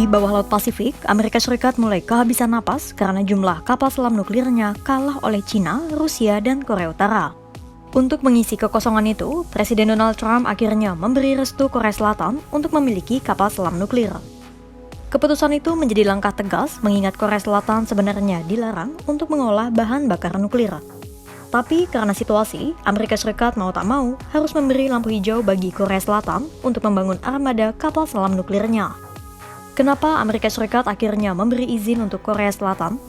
bawah Laut Pasifik, Amerika Serikat mulai kehabisan napas karena jumlah kapal selam nuklirnya kalah oleh China, Rusia, dan Korea Utara. Untuk mengisi kekosongan itu, Presiden Donald Trump akhirnya memberi restu Korea Selatan untuk memiliki kapal selam nuklir. Keputusan itu menjadi langkah tegas mengingat Korea Selatan sebenarnya dilarang untuk mengolah bahan bakar nuklir. Tapi karena situasi, Amerika Serikat mau tak mau harus memberi lampu hijau bagi Korea Selatan untuk membangun armada kapal selam nuklirnya. Kenapa Amerika Serikat akhirnya memberi izin untuk Korea Selatan?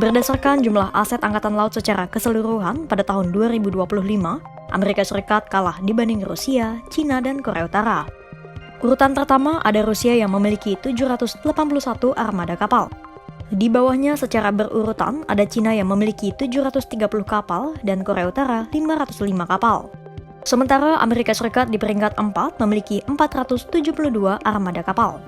Berdasarkan jumlah aset Angkatan Laut secara keseluruhan pada tahun 2025, Amerika Serikat kalah dibanding Rusia, China, dan Korea Utara. Urutan pertama ada Rusia yang memiliki 781 armada kapal. Di bawahnya secara berurutan ada China yang memiliki 730 kapal dan Korea Utara 505 kapal. Sementara Amerika Serikat di peringkat 4 memiliki 472 armada kapal.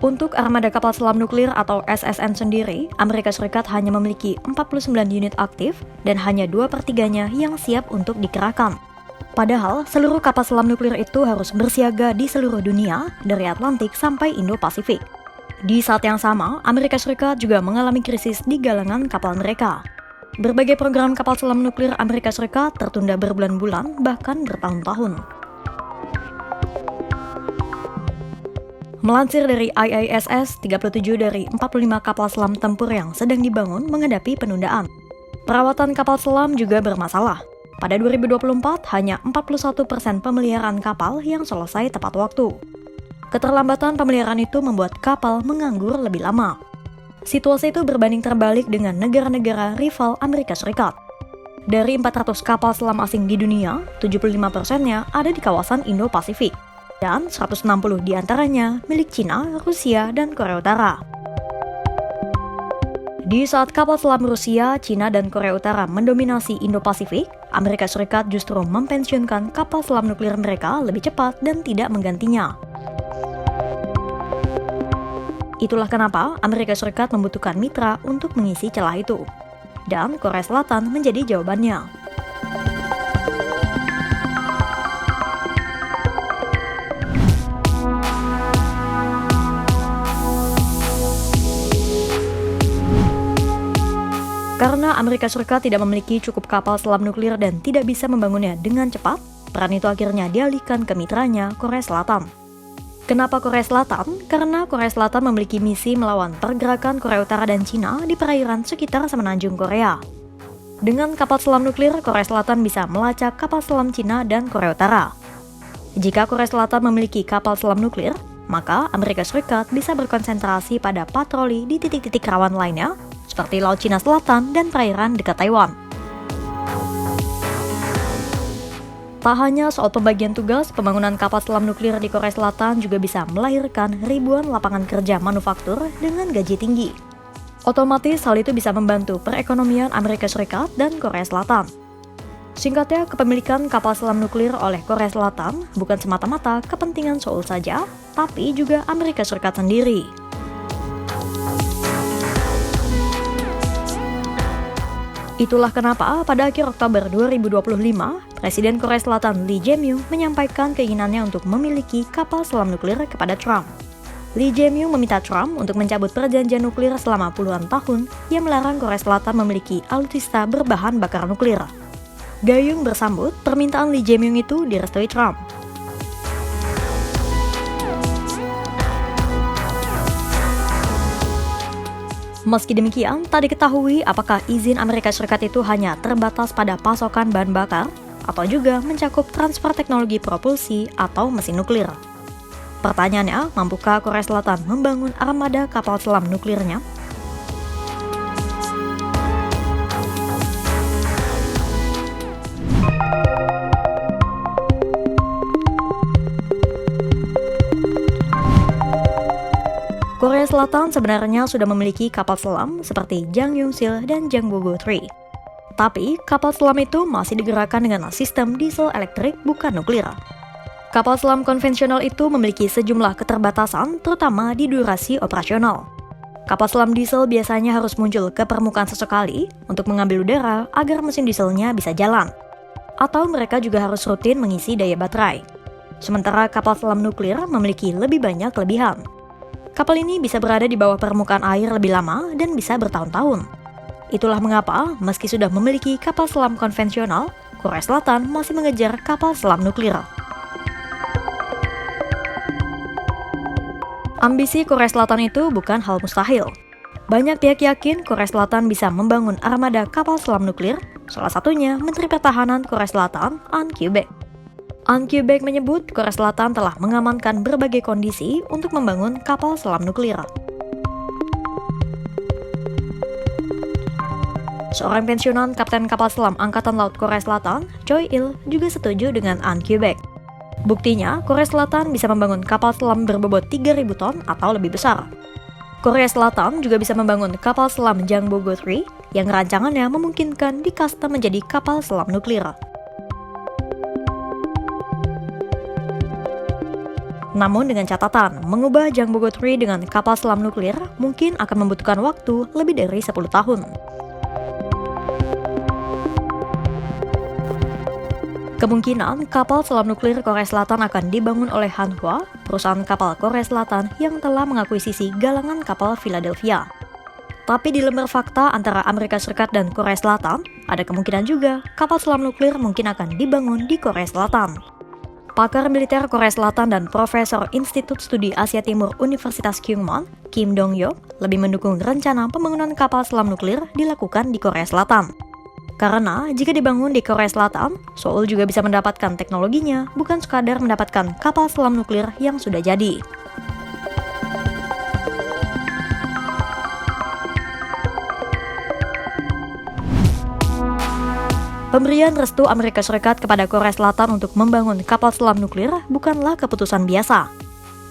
Untuk armada kapal selam nuklir atau SSN sendiri, Amerika Serikat hanya memiliki 49 unit aktif dan hanya 2/3-nya yang siap untuk dikerahkan. Padahal, seluruh kapal selam nuklir itu harus bersiaga di seluruh dunia, dari Atlantik sampai Indo-Pasifik. Di saat yang sama, Amerika Serikat juga mengalami krisis di galangan kapal mereka. Berbagai program kapal selam nuklir Amerika Serikat tertunda berbulan-bulan, bahkan bertahun-tahun. Melansir dari IASS, 37 dari 45 kapal selam tempur yang sedang dibangun menghadapi penundaan. Perawatan kapal selam juga bermasalah. Pada 2024, hanya 41% pemeliharaan kapal yang selesai tepat waktu. Keterlambatan pemeliharaan itu membuat kapal menganggur lebih lama. Situasi itu berbanding terbalik dengan negara-negara rival Amerika Serikat. Dari 400 kapal selam asing di dunia, 75%-nya ada di kawasan Indo-Pasifik, dan 160 diantaranya milik China, Rusia, dan Korea Utara. Di saat kapal selam Rusia, China, dan Korea Utara mendominasi Indo-Pasifik, Amerika Serikat justru mempensiunkan kapal selam nuklir mereka lebih cepat dan tidak menggantinya. Itulah kenapa Amerika Serikat membutuhkan mitra untuk mengisi celah itu. Dan Korea Selatan menjadi jawabannya. Karena Amerika Serikat tidak memiliki cukup kapal selam nuklir dan tidak bisa membangunnya dengan cepat, peran itu akhirnya dialihkan ke mitranya, Korea Selatan. Kenapa Korea Selatan? Karena Korea Selatan memiliki misi melawan pergerakan Korea Utara dan China di perairan sekitar semenanjung Korea. Dengan kapal selam nuklir, Korea Selatan bisa melacak kapal selam China dan Korea Utara. Jika Korea Selatan memiliki kapal selam nuklir, maka Amerika Serikat bisa berkonsentrasi pada patroli di titik-titik rawan lainnya, seperti Laut Cina Selatan dan perairan dekat Taiwan. Tak hanya soal pembagian tugas, pembangunan kapal selam nuklir di Korea Selatan juga bisa melahirkan ribuan lapangan kerja manufaktur dengan gaji tinggi. Otomatis hal itu bisa membantu perekonomian Amerika Serikat dan Korea Selatan. Singkatnya, kepemilikan kapal selam nuklir oleh Korea Selatan bukan semata-mata kepentingan Seoul saja, tapi juga Amerika Serikat sendiri. Itulah kenapa pada akhir Oktober 2025, Presiden Korea Selatan Lee Jae-myung menyampaikan keinginannya untuk memiliki kapal selam nuklir kepada Trump. Lee Jae-myung meminta Trump untuk mencabut perjanjian nuklir selama puluhan tahun yang melarang Korea Selatan memiliki alutsista berbahan bakar nuklir. Gayung bersambut, permintaan Lee Jae-myung itu direstui Trump. Meski demikian, tak diketahui apakah izin Amerika Serikat itu hanya terbatas pada pasokan bahan bakar atau juga mencakup transfer teknologi propulsi atau mesin nuklir. Pertanyaannya, mampukah Korea Selatan membangun armada kapal selam nuklirnya? Korea Selatan sebenarnya sudah memiliki kapal selam seperti Janghyungsil dan Jangbogo 3. Tapi, kapal selam itu masih digerakkan dengan sistem diesel elektrik bukan nuklir. Kapal selam konvensional itu memiliki sejumlah keterbatasan, terutama di durasi operasional. Kapal selam diesel biasanya harus muncul ke permukaan sesekali untuk mengambil udara agar mesin dieselnya bisa jalan. Atau mereka juga harus rutin mengisi daya baterai. Sementara kapal selam nuklir memiliki lebih banyak kelebihan. Kapal ini bisa berada di bawah permukaan air lebih lama dan bisa bertahun-tahun. Itulah mengapa, meski sudah memiliki kapal selam konvensional, Korea Selatan masih mengejar kapal selam nuklir. Ambisi Korea Selatan itu bukan hal mustahil. Banyak pihak yakin Korea Selatan bisa membangun armada kapal selam nuklir, salah satunya Menteri Pertahanan Korea Selatan, An Kyu-baek. An Kyu-baek menyebut Korea Selatan telah mengamankan berbagai kondisi untuk membangun kapal selam nuklir. Seorang pensiunan Kapten Kapal Selam Angkatan Laut Korea Selatan, Choi Il, juga setuju dengan An Kyu-baek. Buktinya, Korea Selatan bisa membangun kapal selam berbobot 3.000 ton atau lebih besar. Korea Selatan juga bisa membangun kapal selam Jangbogo 3 yang rancangannya memungkinkan di-custom menjadi kapal selam nuklir. Namun dengan catatan, mengubah Jangbogo 3 dengan kapal selam nuklir mungkin akan membutuhkan waktu lebih dari 10 tahun. Kemungkinan kapal selam nuklir Korea Selatan akan dibangun oleh Hanwha, perusahaan kapal Korea Selatan yang telah mengakuisisi galangan kapal Philadelphia. Tapi di lembar fakta antara Amerika Serikat dan Korea Selatan, ada kemungkinan juga kapal selam nuklir mungkin akan dibangun di Korea Selatan. Pakar militer Korea Selatan dan Profesor Institut Studi Asia Timur Universitas Kyungwon, Kim Dong-yeok, lebih mendukung rencana pembangunan kapal selam nuklir dilakukan di Korea Selatan. Karena jika dibangun di Korea Selatan, Seoul juga bisa mendapatkan teknologinya, bukan sekadar mendapatkan kapal selam nuklir yang sudah jadi. Pemberian restu Amerika Serikat kepada Korea Selatan untuk membangun kapal selam nuklir bukanlah keputusan biasa.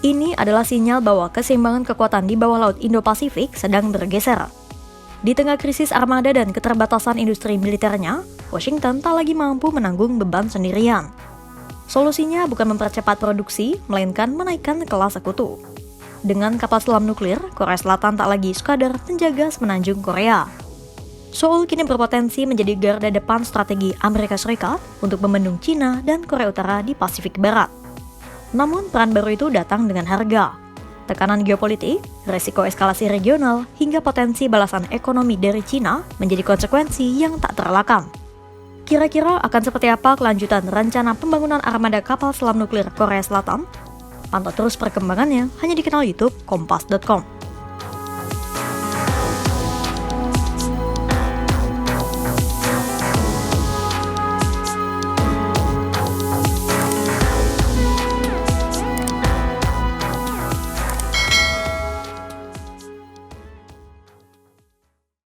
Ini adalah sinyal bahwa keseimbangan kekuatan di bawah laut Indo-Pasifik sedang bergeser. Di tengah krisis armada dan keterbatasan industri militernya, Washington tak lagi mampu menanggung beban sendirian. Solusinya bukan mempercepat produksi, melainkan menaikkan kelas sekutu. Dengan kapal selam nuklir, Korea Selatan tak lagi sekadar penjaga semenanjung Korea. Seoul kini berpotensi menjadi garda depan strategi Amerika Serikat untuk membendung Cina dan Korea Utara di Pasifik Barat. Namun peran baru itu datang dengan harga. Tekanan geopolitik, resiko eskalasi regional, hingga potensi balasan ekonomi dari Cina menjadi konsekuensi yang tak terelakkan. Kira-kira akan seperti apa kelanjutan rencana pembangunan armada kapal selam nuklir Korea Selatan? Pantau terus perkembangannya hanya di kanal YouTube Kompas.com.